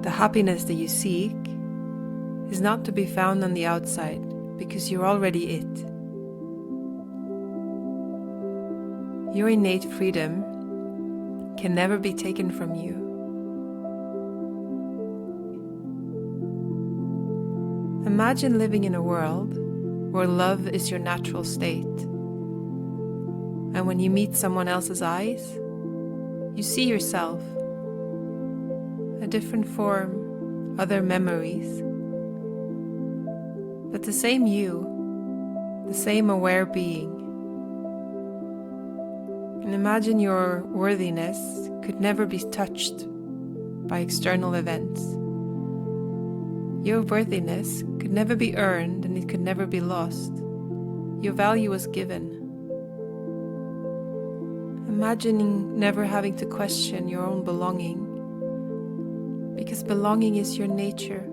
The happiness that you seek is not to be found on the outside, because you're already it. Your innate freedom can never be taken from you. Imagine living in a world where love is your natural state. And when you meet someone else's eyes, you see yourself, a different form, other memories, but the same you, the same aware being. And imagine your worthiness could never be touched by external events. Your worthiness could never be earned, and it could never be lost. Your value was given. Imagining never having to question your own belonging, because belonging is your nature.